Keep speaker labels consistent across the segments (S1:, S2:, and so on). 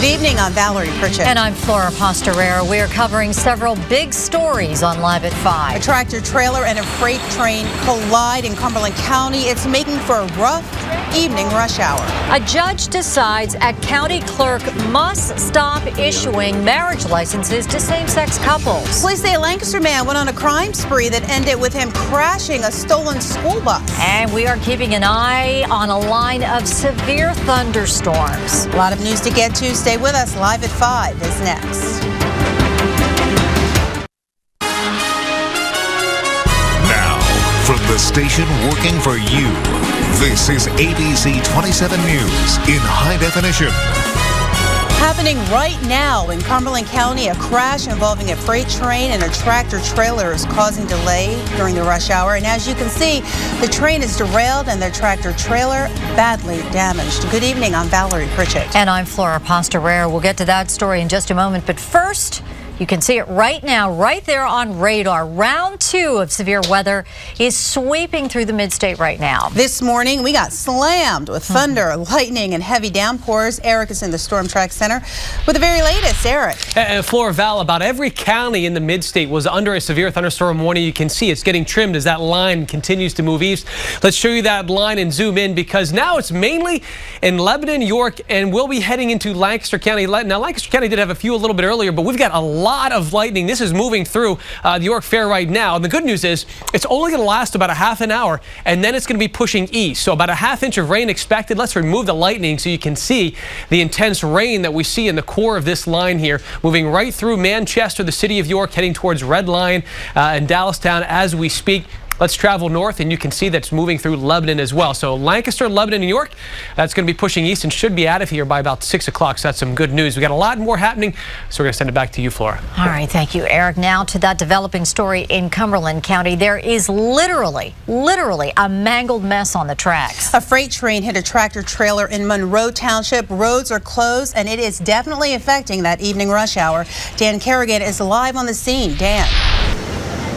S1: Good evening, I'm Valerie Pritchett.
S2: And I'm Flora Pastorera. We are covering several big stories on Live at 5.
S1: A tractor trailer and a freight train collide in Cumberland County. It's making for a rough evening rush hour.
S2: A judge decides a county clerk must stop issuing marriage licenses to same-sex couples.
S1: Police say a Lancaster man went on a crime spree that ended with him crashing a stolen school bus.
S2: And we are keeping an eye on a line of severe thunderstorms.
S1: A lot of news to get to. Stay with us. Live at 5 is next.
S3: Now, from the station working for you, this is ABC 27 News in high definition.
S1: Happening right now in Cumberland County, a crash involving a freight train and a tractor trailer is causing delay during the rush hour. And as you can see, the train is derailed and the tractor trailer badly damaged. Good evening, I'm Valerie Pritchett.
S2: And I'm Flora Pastorera. We'll get to that story in just a moment. But first, you can see it right now, right there on radar. Round 2 of severe weather is sweeping through the mid-state right now.
S1: This morning, we got slammed with thunder, lightning, and heavy downpours. Eric is in the Storm Track Center with the very latest. Eric.
S4: Flora, Val, about every county in the mid-state was under a severe thunderstorm warning. You can see it's getting trimmed as that line continues to move east. Let's show you that line and zoom in because now it's mainly in Lebanon, York, and we'll be heading into Lancaster County. Now, Lancaster County did have a few a little bit earlier, but we've got a lot of lightning. This is moving through the York Fair right now. And the good news is it's only going to last about a half an hour, and then it's going to be pushing east. So about a ½ inch of rain expected. Let's remove the lightning so you can see the intense rain that we see in the core of this line here, moving right through Manchester, the city of York, heading towards Red Lion and Dallastown as we speak. Let's travel north, and you can see that's moving through Lebanon as well. So Lancaster, Lebanon, and York, that's going to be pushing east and should be out of here by about 6 o'clock. So that's some good news. We got a lot more happening, so we're going to send it back to you, Flora.
S2: All right, thank you, Eric. Now to that developing story in Cumberland County. There is literally a mangled mess on the tracks.
S1: A freight train hit a tractor trailer in Monroe Township. Roads are closed, and it is definitely affecting that evening rush hour. Dan Kerrigan is live on the scene. Dan.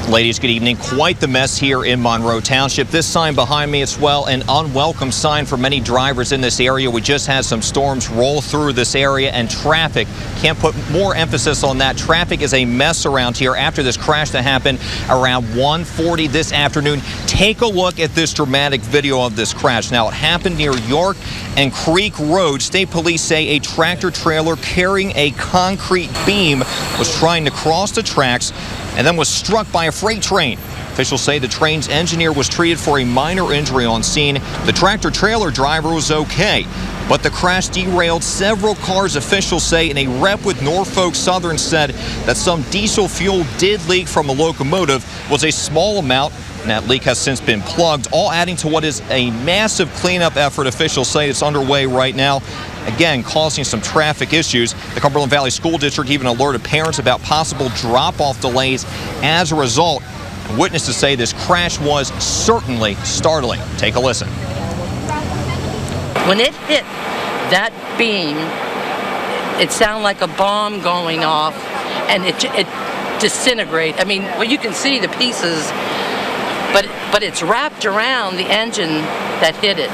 S5: Ladies, good evening. Quite the mess here in Monroe Township. This sign behind me as well, an unwelcome sign for many drivers in this area. We just had some storms roll through this area, and traffic, can't put more emphasis on that. Traffic is a mess around here after this crash that happened around 1:40 this afternoon. Take a look at this dramatic video of this crash. Now, it happened near York and Creek Road. State police say a tractor trailer carrying a concrete beam was trying to cross the tracks and then was struck by a freight train. Officials say the train's engineer was treated for a minor injury on scene. The tractor trailer driver was okay, but the crash derailed several cars. Officials say, and a rep with Norfolk Southern said that some diesel fuel did leak from a locomotive, was a small amount, and that leak has since been plugged, all adding to what is a massive cleanup effort. Officials say it's underway right now, again causing some traffic issues. The Cumberland Valley School District even alerted parents about possible drop-off delays as a result. Witnesses say this crash was certainly startling. Take a listen.
S6: When it hit that beam, it sounded like a bomb going off, and it disintegrated. I mean, well, you can see the pieces, but it's wrapped around the engine that hit it.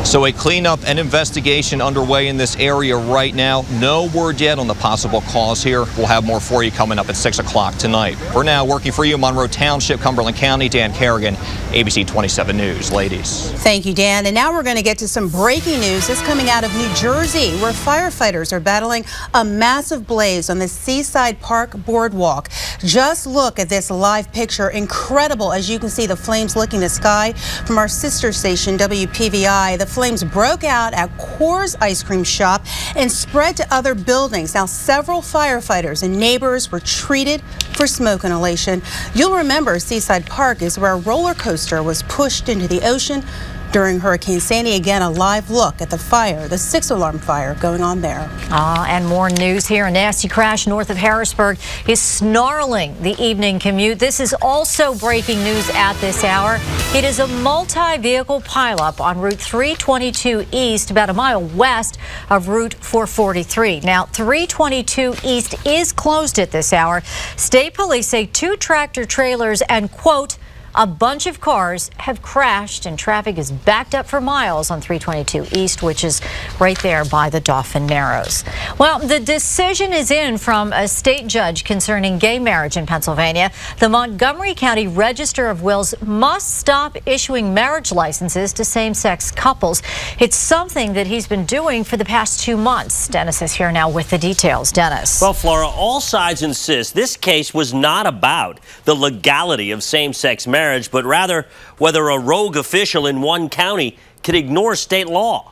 S5: So a cleanup and investigation underway in this area right now. No word yet on the possible cause here. We'll have more for you coming up at 6 o'clock tonight. For now, working for you, Monroe Township, Cumberland County, Dan Kerrigan, ABC 27 News. Ladies.
S1: Thank you, Dan. And now we're going to get to some breaking news. This coming out of New Jersey, where firefighters are battling a massive blaze on the Seaside Park Boardwalk. Just look at this live picture. Incredible, as you can see the flames licking the sky from our sister station, WPVI. The flames broke out at Coors Ice Cream Shop and spread to other buildings. Now, several firefighters and neighbors were treated for smoke inhalation. You'll remember Seaside Park is where a roller coaster was pushed into the ocean during Hurricane Sandy. Again, a live look at the fire, the 6-alarm fire going on there.
S2: And more news here. A nasty crash north of Harrisburg is snarling the evening commute. This is also breaking news at this hour. It is a multi-vehicle pileup on Route 322 East, about a mile west of Route 443. Now, 322 East is closed at this hour. State police say 2 tractor trailers and, quote, a bunch of cars have crashed and traffic is backed up for miles on 322 East, which is right there by the Dauphin Narrows. Well, the decision is in from a state judge concerning gay marriage in Pennsylvania. The Montgomery County Register of Wills must stop issuing marriage licenses to same-sex couples. It's something that he's been doing for the past 2 months. Dennis is here now with the details. Dennis.
S7: Well, Flora, all sides insist this case was not about the legality of same-sex marriage, but rather whether a rogue official in one county could ignore state law.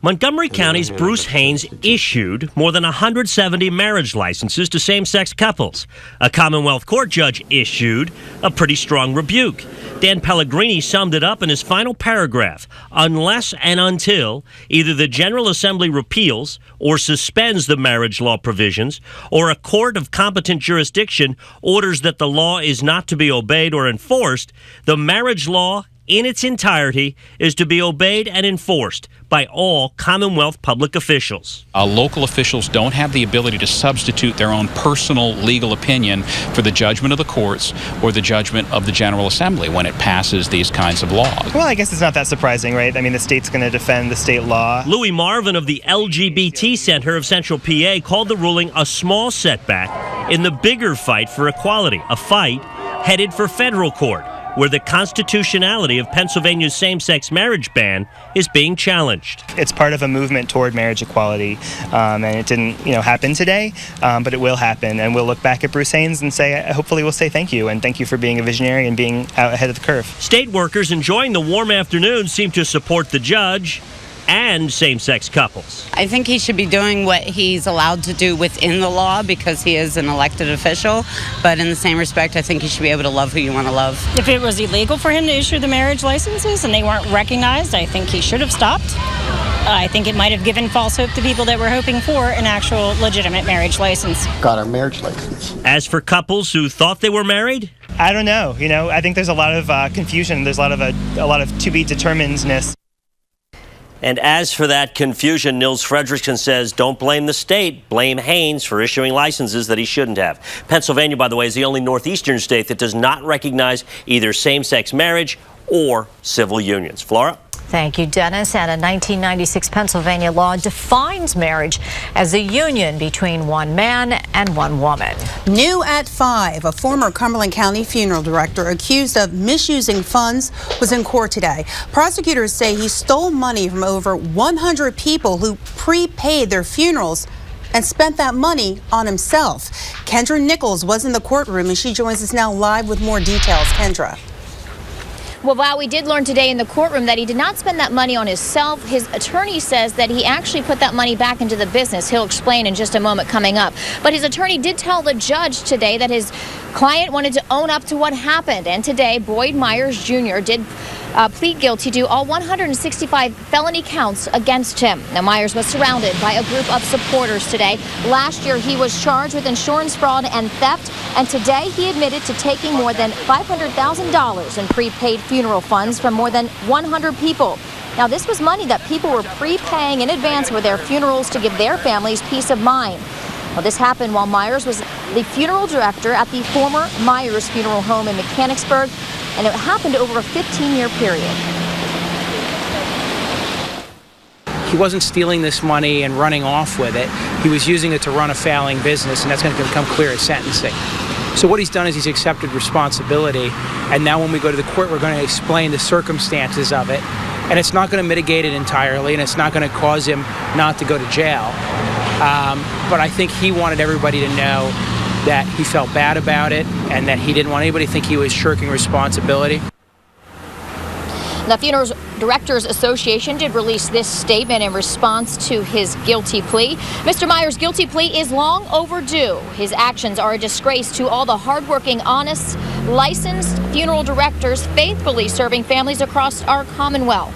S7: Montgomery County's Bruce Haynes issued more than 170 marriage licenses to same-sex couples. A Commonwealth Court judge issued a pretty strong rebuke. Dan Pellegrini summed it up in his final paragraph. Unless and until either the General Assembly repeals or suspends the marriage law provisions, or a court of competent jurisdiction orders that the law is not to be obeyed or enforced, the marriage law in its entirety is to be obeyed and enforced by all Commonwealth public officials.
S8: Local officials don't have the ability to substitute their own personal legal opinion for the judgment of the courts or the judgment of the General Assembly when it passes these kinds of laws.
S9: Well, I guess it's not that surprising, right? I mean, the state's going to defend the state law.
S7: Louis Marvin of the LGBT Center of Central PA called the ruling a small setback in the bigger fight for equality, a fight headed for federal court, where the constitutionality of Pennsylvania's same-sex marriage ban is being challenged.
S9: It's part of a movement toward marriage equality, and it didn't, happen today, but it will happen. And we'll look back at Bruce Haynes and hopefully we'll say thank you, and thank you for being a visionary and being out ahead of the curve.
S7: State workers enjoying the warm afternoon seem to support the judge and same-sex couples.
S10: I think he should be doing what he's allowed to do within the law because he is an elected official, but in the same respect, I think he should be able to love who you want to love.
S11: If it was illegal for him to issue the marriage licenses and they weren't recognized, I think he should have stopped. I think it might have given false hope to people that were hoping for an actual legitimate marriage license.
S12: Got our marriage license.
S7: As for couples who thought they were married,
S9: I don't know. I think there's a lot of confusion. There's a lot of to be determinedness.
S7: and as for that confusion, Nils Frederickson says, don't blame the state, blame Haynes for issuing licenses that he shouldn't have. Pennsylvania, by the way, is the only northeastern state that does not recognize either same-sex marriage or civil unions. Flora?
S2: Thank you, Dennis. And a 1996 Pennsylvania law defines marriage as a union between one man and one woman.
S1: New at 5, a former Cumberland County funeral director accused of misusing funds was in court today. Prosecutors say he stole money from over 100 people who prepaid their funerals and spent that money on himself. Kendra Nichols was in the courtroom, and she joins us now live with more details. Kendra.
S13: Well, Val, we did learn today in the courtroom that he did not spend that money on himself. His attorney says that he actually put that money back into the business. He'll explain in just a moment coming up. But his attorney did tell the judge today that his client wanted to own up to what happened. And today, Boyd Myers Jr. did plead guilty to all 165 felony counts against him. Now, Myers was surrounded by a group of supporters today. Last year, he was charged with insurance fraud and theft. And today, he admitted to taking more than $500,000 in prepaid funeral funds from more than 100 people. Now, this was money that people were prepaying in advance for their funerals to give their families peace of mind. Well, this happened while Myers was the funeral director at the former Myers Funeral Home in Mechanicsburg, and it happened over a 15-year period.
S14: He wasn't stealing this money and running off with it. He was using it to run a failing business, and that's going to become clear at sentencing. So what he's done is he's accepted responsibility, and now when we go to the court, we're going to explain the circumstances of it, and it's not going to mitigate it entirely, and it's not going to cause him not to go to jail. But I think he wanted everybody to know that he felt bad about it and that he didn't want anybody to think he was shirking responsibility.
S13: The Funeral Directors Association did release this statement in response to his guilty plea. Mr. Myers' guilty plea is long overdue. His actions are a disgrace to all the hardworking, honest, licensed funeral directors faithfully serving families across our Commonwealth.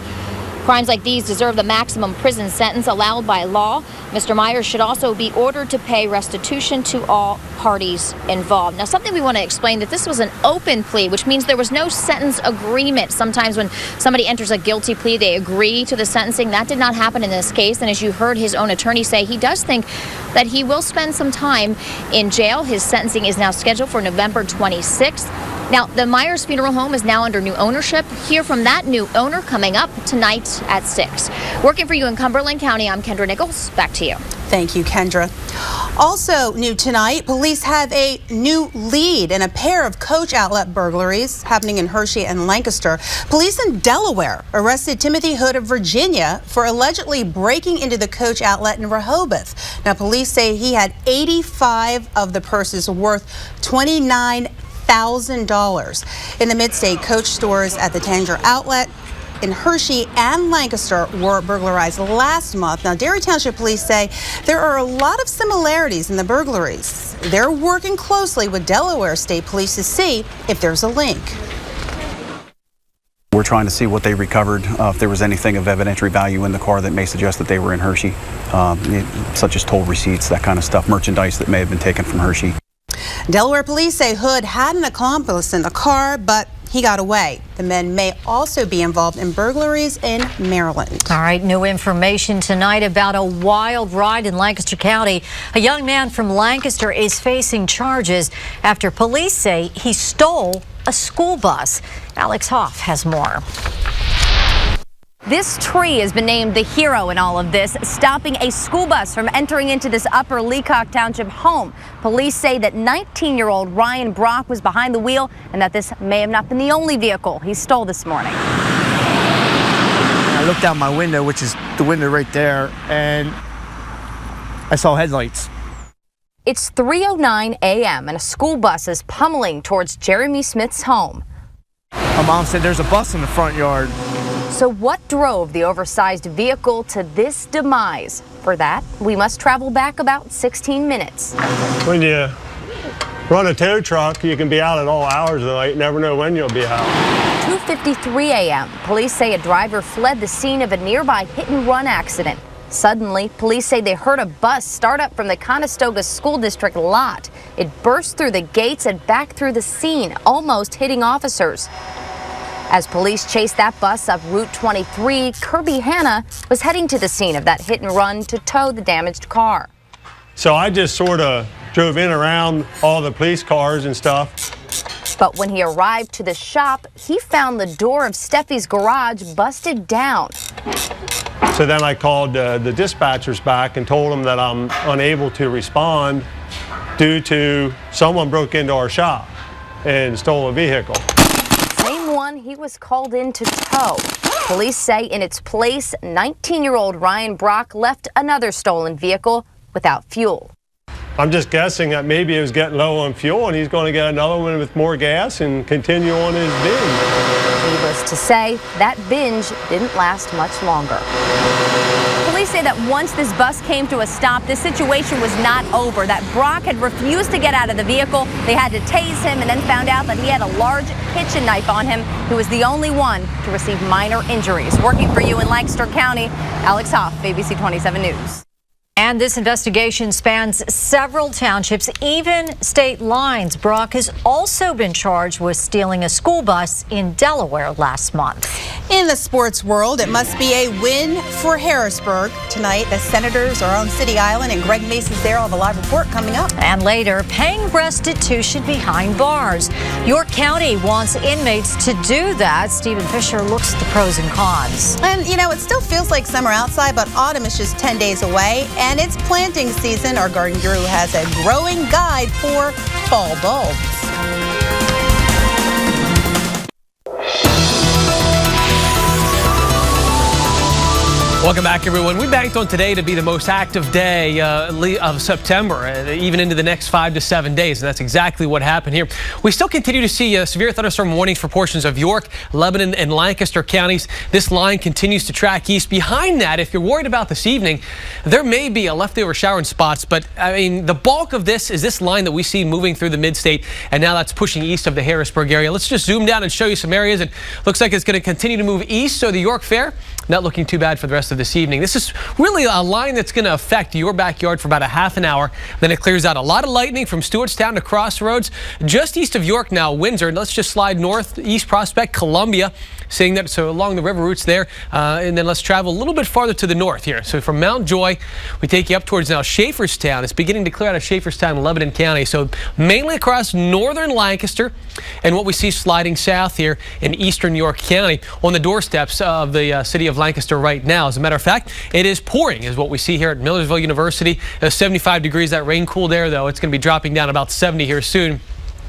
S13: Crimes like these deserve the maximum prison sentence allowed by law. Mr. Myers should also be ordered to pay restitution to all parties involved. Now, something we want to explain, that this was an open plea, which means there was no sentence agreement. Sometimes when somebody enters a guilty plea, they agree to the sentencing. That did not happen in this case. And as you heard his own attorney say, he does think that he will spend some time in jail. His sentencing is now scheduled for November 26th. Now, the Myers Funeral Home is now under new ownership. Hear from that new owner coming up tonight at 6. Working for you in Cumberland County, I'm Kendra Nichols. Back to you.
S1: Thank you, Kendra. Also new tonight, police have a new lead in a pair of Coach outlet burglaries happening in Hershey and Lancaster. Police in Delaware arrested Timothy Hood of Virginia for allegedly breaking into the Coach outlet in Rehoboth. Now, police say he had 85 of the purses worth $29,000. In the Mid-State, Coach stores at the Tanger outlet in Hershey and Lancaster were burglarized last month. Now, Derry Township police say there are a lot of similarities in the burglaries. They're working closely with Delaware State Police to see if there's a link.
S12: We're trying to see what they recovered, if there was anything of evidentiary value in the car that may suggest that they were in Hershey, such as toll receipts, that kind of stuff, merchandise that may have been taken from Hershey.
S1: Delaware police say Hood had an accomplice in the car, but he got away. The men may also be involved in burglaries in Maryland.
S2: All right, new information tonight about a wild ride in Lancaster County. A young man from Lancaster is facing charges after police say he stole a school bus. Alex Hoff has more.
S15: This tree has been named the hero in all of this, stopping a school bus from entering into this Upper Leacock Township home. Police say that 19-year-old Ryan Brock was behind the wheel and that this may have not been the only vehicle he stole this morning.
S16: I looked out my window, which is the window right there, and I saw headlights.
S15: It's 3:09 a.m. and a school bus is pummeling towards Jeremy Smith's home.
S16: My mom said there's a bus in the front yard.
S15: So what drove the oversized vehicle to this demise? For that, we must travel back about 16 minutes.
S17: When you run a tow truck, you can be out at all hours of the night. You never know when you'll be out.
S15: 2:53 a.m. Police say a driver fled the scene of a nearby hit-and-run accident. Suddenly, police say they heard a bus start up from the Conestoga School District lot. It burst through the gates and back through the scene, almost hitting officers. As police chased that bus up Route 23, Kirby Hanna was heading to the scene of that hit and run to tow the damaged car.
S17: So I just sort of drove in around all the police cars and stuff.
S15: But when he arrived to the shop, he found the door of Steffi's garage busted down.
S17: So then I called the dispatchers back and told them that I'm unable to respond due to someone broke into our shop and stole a vehicle.
S15: Same one he was called in to tow. Police say in its place, 19-year-old Ryan Brock left another stolen vehicle without fuel.
S17: I'm just guessing that maybe he was getting low on fuel and he's going to get another one with more gas and continue on his binge.
S15: Needless to say, that binge didn't last much longer. Police say that once this bus came to a stop, this situation was not over, that Brock had refused to get out of the vehicle. They had to tase him and then found out that he had a large kitchen knife on him. He was the only one to receive minor injuries. Working for you in Lancaster County, Alex Hoff, ABC 27 News.
S2: And this investigation spans several townships, even state lines. Brock has also been charged with stealing a school bus in Delaware last month.
S1: In the sports world, it must be a win for Harrisburg. Tonight, the Senators are on City Island, and Greg Mason's there. I'll have a live report coming up.
S2: And later, paying restitution behind bars. York County wants inmates to do that. Stephen Fisher looks at the pros and cons.
S1: And, you know, it still feels like summer outside, but autumn is just 10 days away, and it's planting season. Our garden guru has a growing guide for fall bulbs.
S4: Welcome back, everyone. We banked on today to be the most active day of September, even into the next 5 to 7 days, and that's exactly what happened here. We still continue to see severe thunderstorm warnings for portions of York, Lebanon, and Lancaster counties. This line continues to track east. Behind that, if you're worried about this evening, there may be a leftover shower in spots, but I mean, the bulk of this is this line that we see moving through the mid-state, and now that's pushing east of the Harrisburg area. Let's just zoom down and show you some areas. It looks like it's going to continue to move east, so the York Fair not looking too bad for the rest of this evening. This is really a line that's going to affect your backyard for about a half an hour. Then it clears out. A lot of lightning from Stewartstown to Crossroads. Just east of York now, Windsor. Let's just slide north, East Prospect, Columbia. seeing that. So along the river routes there, and then let's travel a little bit farther to the north here. So from Mount Joy, we take you up towards now Schaeferstown. It's beginning to clear out of Schaeferstown, Lebanon County. So mainly across northern Lancaster, and what we see sliding south here in eastern York County on the doorsteps of the city of Lancaster right now. As a matter of fact, it is pouring, is what we see here at Millersville University. 75 degrees, that rain cooled air, though. It's going to be dropping down about 70 here soon.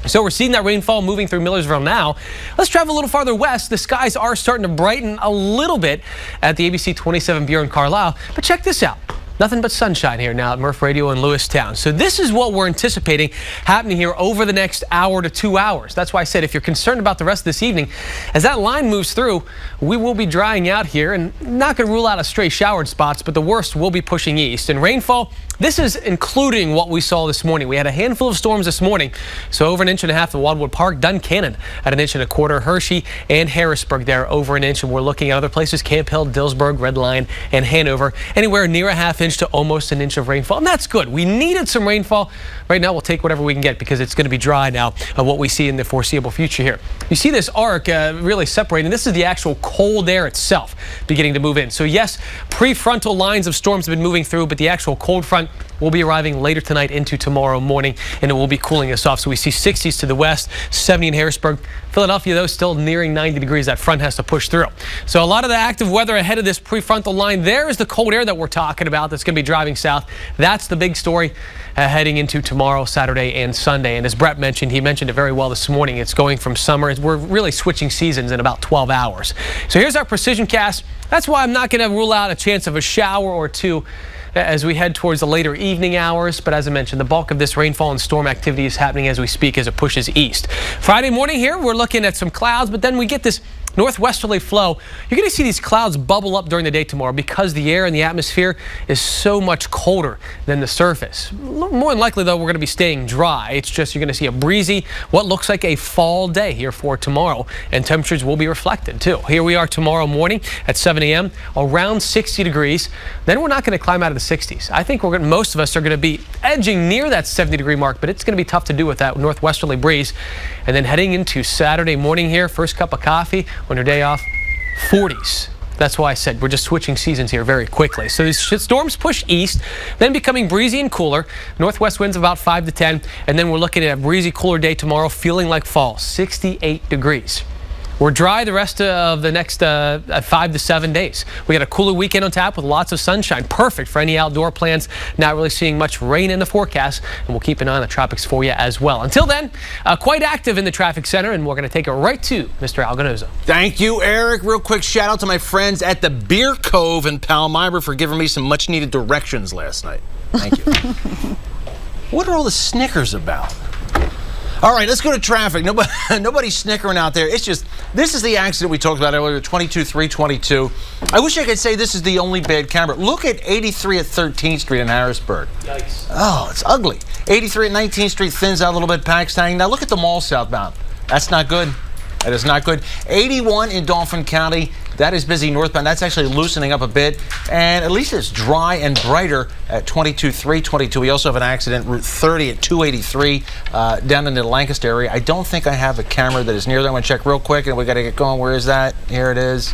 S4: So we're seeing that rainfall moving through Millersville now. Let's travel a little farther west. The skies are starting to brighten a little bit at the ABC 27 Bureau in Carlisle. But check this out. Nothing but sunshine here now at Murph Radio in Lewistown. So this is what we're anticipating happening here over the next hour to 2 hours. That's why I said if you're concerned about the rest of this evening, as that line moves through, we will be drying out here and not going to rule out a stray showered spots, but the worst will be pushing east. And rainfall, this is including what we saw this morning. We had a handful of storms this morning. So over 1.5 inches at Wildwood Park, Duncannon at 1.25 inches, Hershey and Harrisburg there over 1 inch. And we're looking at other places, Camp Hill, Dillsburg, Red Lion and Hanover, anywhere near a 1/2 inch to almost 1 inch of rainfall. And that's good. We needed some rainfall. Right now we'll take whatever we can get because it's going to be dry now of what we see in the foreseeable future here. You see this arc really separating. This is the actual cold air itself beginning to move in. So yes, prefrontal lines of storms have been moving through, but the actual cold front will be arriving later tonight into tomorrow morning, and it will be cooling us off. So we see 60s to the west, 70 in Harrisburg. Philadelphia, though, still nearing 90 degrees. That front has to push through. So a lot of the active weather ahead of this prefrontal line. There is the cold air that we're talking about that's going to be driving south. That's the big story heading into tomorrow, Saturday, and Sunday. And as Brett mentioned, he mentioned it very well this morning. It's going from summer. We're really switching seasons in about 12 hours. So here's our precision cast. That's why I'm not going to rule out a chance of a shower or two as we head towards the later evening hours. But as I mentioned, the bulk of this rainfall and storm activity is happening as we speak as it pushes east. Friday morning here, we're looking at some clouds, but then we get this northwesterly flow. You're going to see these clouds bubble up during the day tomorrow because the air in the atmosphere is so much colder than the surface. More than likely, though, we're going to be staying dry. It's just you're going to see a breezy, what looks like a fall day here for tomorrow, and temperatures will be reflected too. Here we are tomorrow morning at 7 a.m. around 60 degrees. Then we're not going to climb out of the 60s. I think most of us are going to be edging near that 70-degree mark, but it's going to be tough to do with that northwesterly breeze. And then heading into Saturday morning here, first cup of coffee on your day off, 40s. That's why I said we're just switching seasons here very quickly. So these storms push east, then becoming breezy and cooler. Northwest winds about 5 to 10, and then we're looking at a breezy, cooler day tomorrow, feeling like fall, 68 degrees. We're dry the rest of the next 5 to 7 days. We got a cooler weekend on tap with lots of sunshine. Perfect for any outdoor plans. Not really seeing much rain in the forecast, and we'll keep an eye on the tropics for you as well. Until then, quite active in the traffic center, and we're going to take it right to Mr. Alganoza.
S18: Thank you, Eric. Real quick shout out to my friends at the Beer Cove in Palmyra for giving me some much needed directions last night. Thank you. What are all the Snickers about? All right, let's go to traffic. Nobody's snickering out there. It's just, this is the accident we talked about earlier, 22-322. I wish I could say this is the only bad camera. Look at 83 at 13th Street in Harrisburg. Yikes. Oh, it's ugly. 83 at 19th Street thins out a little bit, Pakistan. Now look at the mall southbound. That's not good. That is not good. 81 in Dauphin County. That is busy northbound. That's actually loosening up a bit. And at least it's dry and brighter at 22-322. We also have an accident, Route 30 at 283 down in the Lancaster area. I don't think I have a camera that is near there. I'm going to check real quick, and we got to get going. Where is that? Here it is.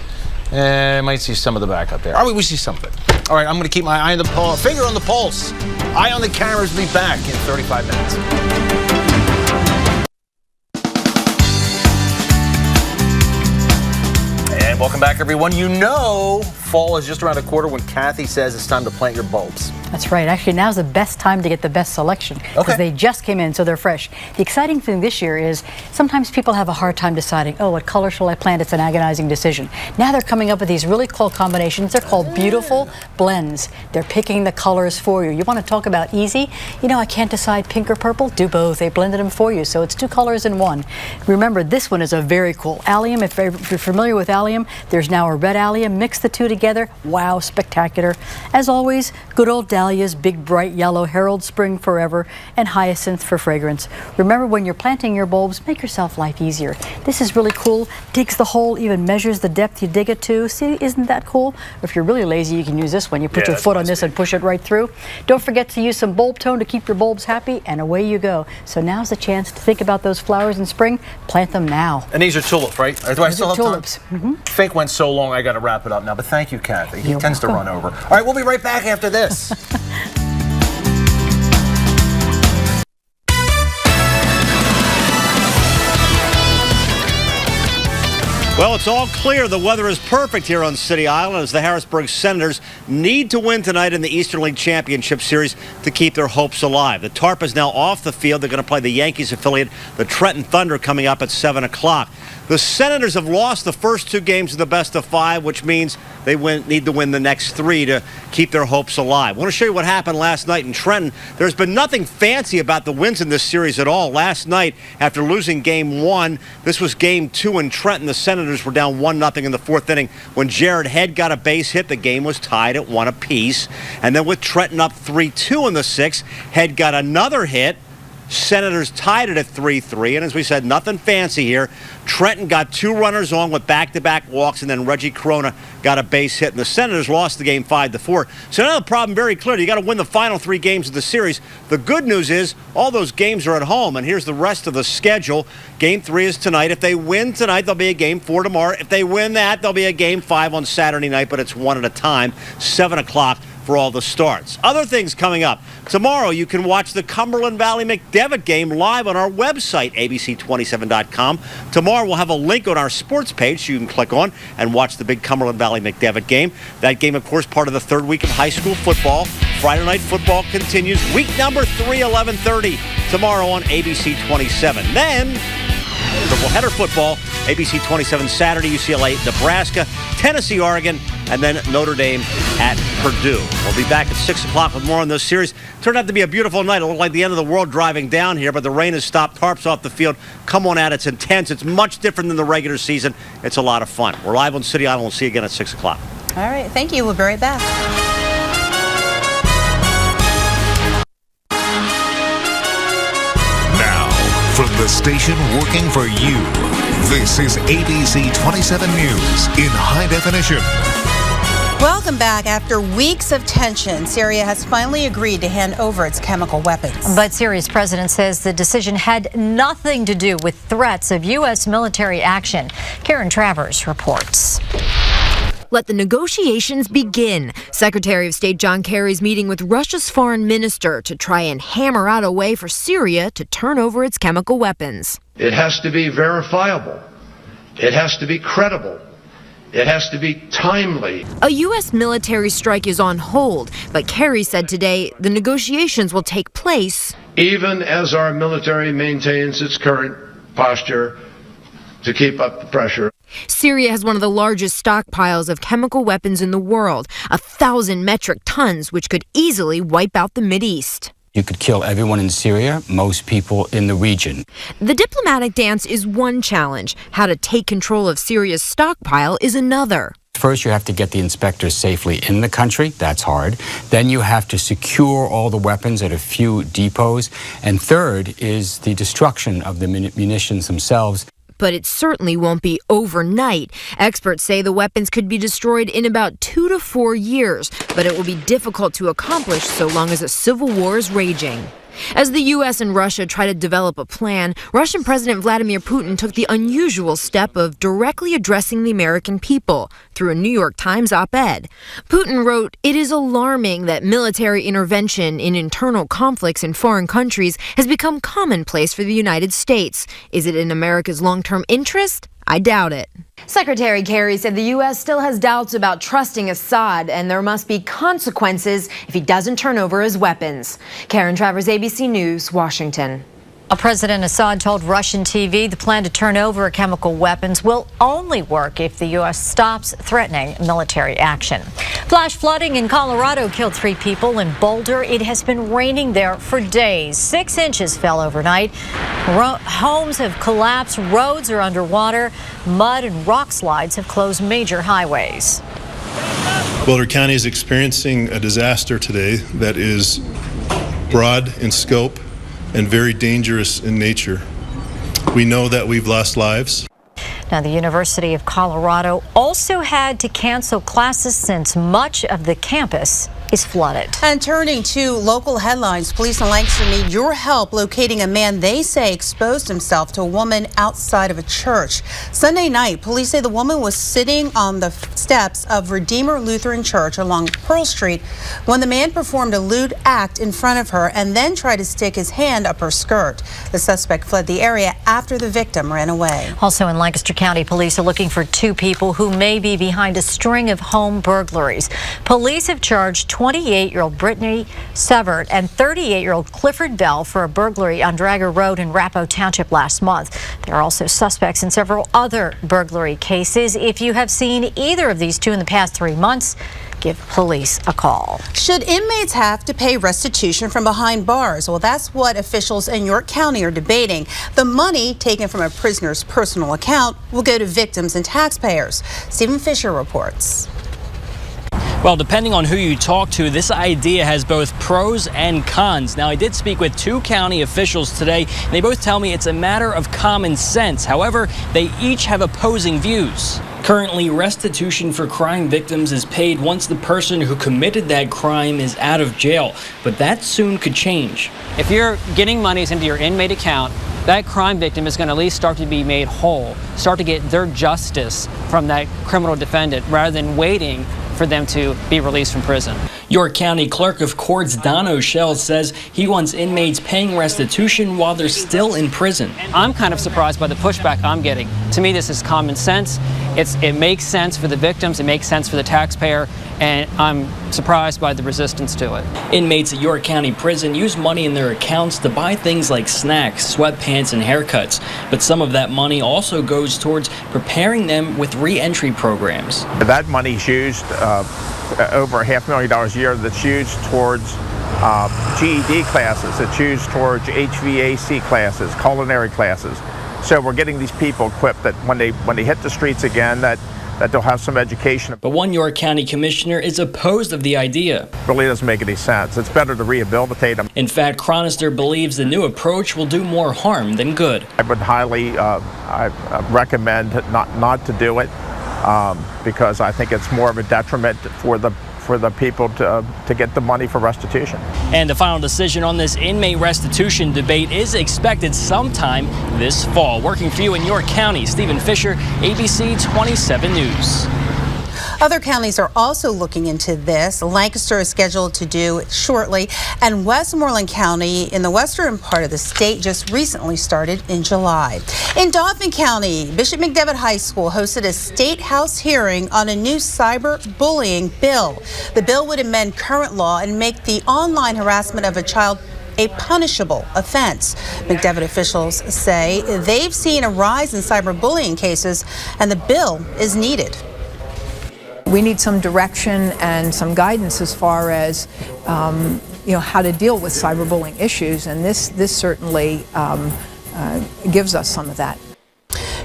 S18: I might see some of the back up there. Oh, we see some of it. All right, I'm going to keep my eye on the pulse, finger on the pulse. Eye on the cameras. Be back in 35 minutes. Welcome back, everyone. You know fall is just around the corner when Kathy says it's time to plant your bulbs.
S19: That's right. Actually, now's the best time to get the best selection because they just came in, so they're fresh. The exciting thing this year is sometimes people have a hard time deciding, oh, what color shall I plant? It's an agonizing decision. Now they're coming up with these really cool combinations. They're called beautiful blends. They're picking the colors for you. You want to talk about easy? You know, I can't decide pink or purple. Do both. They blended them for you, so it's 2 colors in one. Remember, this one is a very cool allium. If you're familiar with allium, there's now a red allium. Mix the two together. Wow, spectacular. As always, good old azaleas, big bright yellow, herald spring forever, and hyacinth for fragrance. Remember, when you're planting your bulbs, make yourself life easier. This is really cool. Digs the hole, even measures the depth you dig it to. See, isn't that cool? Or if you're really lazy, you can use this one. You put your foot on this and push it right through. Don't forget to use some bulb tone to keep your bulbs happy, and away you go. So now's the chance to think about those flowers in spring. Plant them now.
S18: And these are tulips, right? Do I still have
S19: tulips.
S18: time? Fink went so long, I got to wrap it up now. But thank you, Kathy. He tends to run over. All right, we'll be right back after this.
S20: Well, it's all clear. The weather is perfect here on City Island as the Harrisburg Senators need to win tonight in the Eastern League Championship Series to keep their hopes alive. The Tarp is now off the field. They're going to play the Yankees affiliate, the Trenton Thunder, coming up at 7 o'clock. The Senators have lost the first 2 games of the best of 5, which means they need to win the next 3 to keep their hopes alive. I want to show you what happened last night in Trenton. There's been nothing fancy about the wins in this series at all. Last night, after losing Game 1, this was Game 2 in Trenton. The Senators were down 1-0 in the 4th inning. When Jared Head got a base hit, the game was tied at 1 apiece. And then with Trenton up 3-2 in the 6th, Head got another hit. Senators tied it at 3-3, and as we said, nothing fancy here. Trenton got 2 runners on with back-to-back walks, and then Reggie Corona got a base hit, and the Senators lost the game 5-4. So now the problem very clear. You got to win the final 3 games of the series. The good news is all those games are at home, and here's the rest of the schedule. Game 3 is tonight. If they win tonight, there'll be a Game 4 tomorrow. If they win that, there'll be a Game 5 on Saturday night, but it's one at a time, 7 o'clock. For all the starts. Other things coming up. Tomorrow you can watch the Cumberland Valley McDevitt game live on our website, abc27.com. Tomorrow we'll have a link on our sports page so you can click on and watch the big Cumberland Valley McDevitt game. That game, of course, part of the 3rd week of high school football. Friday night football continues. Week number 3, 11:30 tomorrow on ABC27. Then triple header football, ABC 27 Saturday, UCLA, Nebraska, Tennessee, Oregon, and then Notre Dame at Purdue. We'll be back at 6 o'clock with more on this series. Turned out to be a beautiful night. It looked like the end of the world driving down here, but the rain has stopped. Tarps off the field. Come on out. It's intense. It's much different than the regular season. It's a lot of fun. We're live on City Island. We'll see you again at 6 o'clock.
S1: All right. Thank you. We'll be right back.
S3: From the station working for you, this is ABC 27 News in high definition.
S1: Welcome back. After weeks of tension, Syria has finally agreed to hand over its chemical weapons.
S2: But Syria's president says the decision had nothing to do with threats of U.S. military action. Karen Travers reports.
S21: Let the negotiations begin. Secretary of State John Kerry's meeting with Russia's foreign minister to try and hammer out a way for Syria to turn over its chemical weapons.
S22: It has to be verifiable. It has to be credible. It has to be timely.
S21: A U.S. military strike is on hold, but Kerry said today the negotiations will take place
S22: even as our military maintains its current posture to keep up the pressure.
S21: Syria has one of the largest stockpiles of chemical weapons in the world, 1,000 metric tons, which could easily wipe out the Mideast.
S23: You could kill everyone in Syria, most people in the region.
S21: The diplomatic dance is one challenge. How to take control of Syria's stockpile is another.
S23: First, you have to get the inspectors safely in the country. That's hard. Then you have to secure all the weapons at a few depots. And third is the destruction of the munitions themselves.
S21: But it certainly won't be overnight. Experts say the weapons could be destroyed in about 2 to 4 years, but it will be difficult to accomplish so long as a civil war is raging. As the U.S. and Russia try to develop a plan, Russian President Vladimir Putin took the unusual step of directly addressing the American people through a New York Times op-ed. Putin wrote, "It is alarming that military intervention in internal conflicts in foreign countries has become commonplace for the United States. Is it in America's long-term interest? I doubt it."
S24: Secretary Kerry said the U.S. still has doubts about trusting Assad, and there must be consequences if he doesn't turn over his weapons. Karen Travers, ABC News, Washington.
S2: President Assad told Russian TV the plan to turn over chemical weapons will only work if the U.S. stops threatening military action. Flash flooding in Colorado killed 3 people in Boulder. It has been raining there for days. 6 inches fell overnight. Homes have collapsed. Roads are underwater. Mud and rock slides have closed major highways.
S5: Boulder County is experiencing a disaster today that is broad in scope and very dangerous in nature. We know that we've lost lives.
S2: Now, the University of Colorado also had to cancel classes since much of the campus is flooded.
S1: And turning to local headlines, police in Lancaster need your help locating a man they say exposed himself to a woman outside of a church. Sunday night, police say the woman was sitting on the steps of Redeemer Lutheran Church along Pearl Street when the man performed a lewd act in front of her and then tried to stick his hand up her skirt. The suspect fled the area after the victim ran away.
S2: Also in Lancaster County, police are looking for 2 people who may be behind a string of home burglaries. Police have charged 28-year-old Brittany Severt and 38-year-old Clifford Bell for a burglary on Drager Road in Rappo Township last month. There are also suspects in several other burglary cases. If you have seen either of these 2 in the past 3 months, give police a call.
S1: Should inmates have to pay restitution from behind bars? Well, that's what officials in York County are debating. The money taken from a prisoner's personal account will go to victims and taxpayers. Stephen Fisher reports.
S6: Well, depending on who you talk to, this idea has both pros and cons. Now, I did speak with 2 county officials today, and they both tell me it's a matter of common sense. However, they each have opposing views. Currently, restitution for crime victims is paid once the person who committed that crime is out of jail, but that soon could change.
S8: If you're getting monies into your inmate account, that crime victim is going to at least start to be made whole, start to get their justice from that criminal defendant rather than waiting for them to be released from prison.
S6: York County Clerk of Courts Don O'Shell says he wants inmates paying restitution while they're still in prison.
S8: I'm kind of surprised by the pushback I'm getting. To me, this is common sense. It makes sense for the victims, it makes sense for the taxpayer, and I'm surprised by the resistance to it.
S6: Inmates at York County Prison use money in their accounts to buy things like snacks, sweatpants, and haircuts. But some of that money also goes towards preparing them with re-entry programs.
S10: That money's used over $500,000 a year that's used towards GED classes, it's used towards HVAC classes, culinary classes. So we're getting these people equipped that when they hit the streets again, that they'll have some education.
S6: But one York County commissioner is opposed of the idea.
S10: It really doesn't make any sense. It's better to rehabilitate them.
S6: In fact, Chronister believes the new approach will do more harm than good.
S10: I would highly I recommend not to do it because I think it's more of a detriment for the people to get the money for restitution.
S6: And the final decision on this inmate restitution debate is expected sometime this fall. Working for you in York County, Stephen Fisher, ABC 27 News.
S1: Other counties are also looking into this. Lancaster is scheduled to do it shortly, and Westmoreland County in the western part of the state just recently started in July. In Dauphin County, Bishop McDevitt High School hosted a state house hearing on a new cyberbullying bill. The bill would amend current law and make the online harassment of a child a punishable offense. McDevitt officials say they've seen a rise in cyberbullying cases, and the bill is needed.
S25: We need some direction and some guidance as far as how to deal with cyberbullying issues, and this certainly gives us some of that.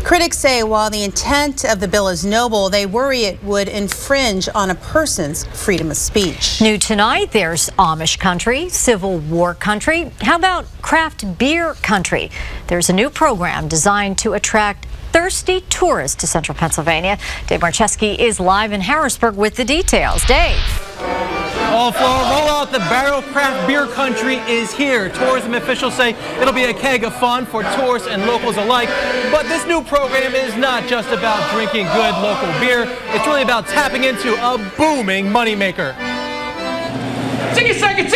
S1: Critics say while the intent of the bill is noble, they worry it would infringe on a person's freedom of speech.
S2: New tonight, there's Amish country, Civil War country. How about craft beer country? There's a new program designed to attract thirsty tourists to central Pennsylvania. Dave Marcheski is live in Harrisburg with the details. Dave.
S26: Oh, for a rollout, the Barrel Craft Beer Country is here. Tourism officials say it'll be a keg of fun for tourists and locals alike. But this new program is not just about drinking good local beer. It's really about tapping into a booming moneymaker.
S27: Take a second.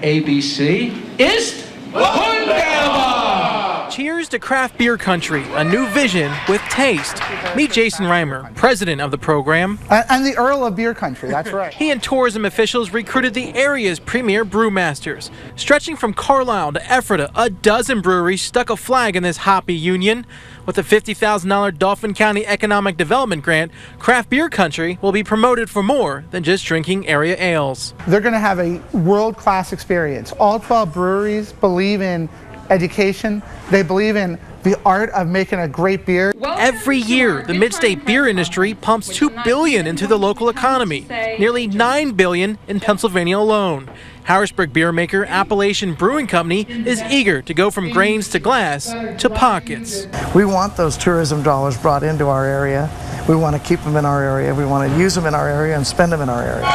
S27: ABC ist wunderbar.
S26: Cheers to Craft Beer Country, a new vision with taste. Meet Jason Reimer, president of the program.
S28: I'm the Earl of Beer Country, that's right.
S26: He and tourism officials recruited the area's premier brewmasters. Stretching from Carlisle to Ephrata, a dozen breweries stuck a flag in this hoppy union. With a $50,000 Dauphin County Economic Development Grant, Craft Beer Country will be promoted for more than just drinking area ales.
S28: They're going to have a world-class experience. All 12 breweries believe in education. They believe in the art of making a great beer.
S26: Every year, the mid-state beer industry pumps $2 billion into the local economy, nearly $9 billion in Pennsylvania alone. Harrisburg beer maker Appalachian Brewing Company is eager to go from grains to glass to pockets.
S7: We want those tourism dollars brought into our area. We want to keep them in our area. We want to use them in our area and spend them in our area.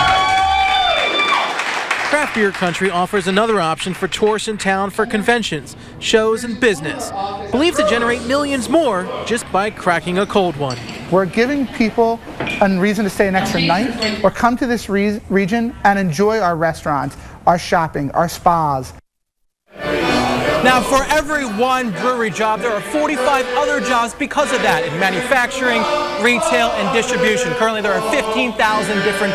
S26: Craft Beer Country offers another option for tourists in town for conventions, shows, and business. Believed to generate millions more just by cracking a cold one.
S28: We're giving people a reason to stay an extra night or come to this region and enjoy our restaurants, our shopping, our spas.
S26: Now, for every one brewery job, there are 45 other jobs because of that in manufacturing, retail, and distribution. Currently, there are 15,000 different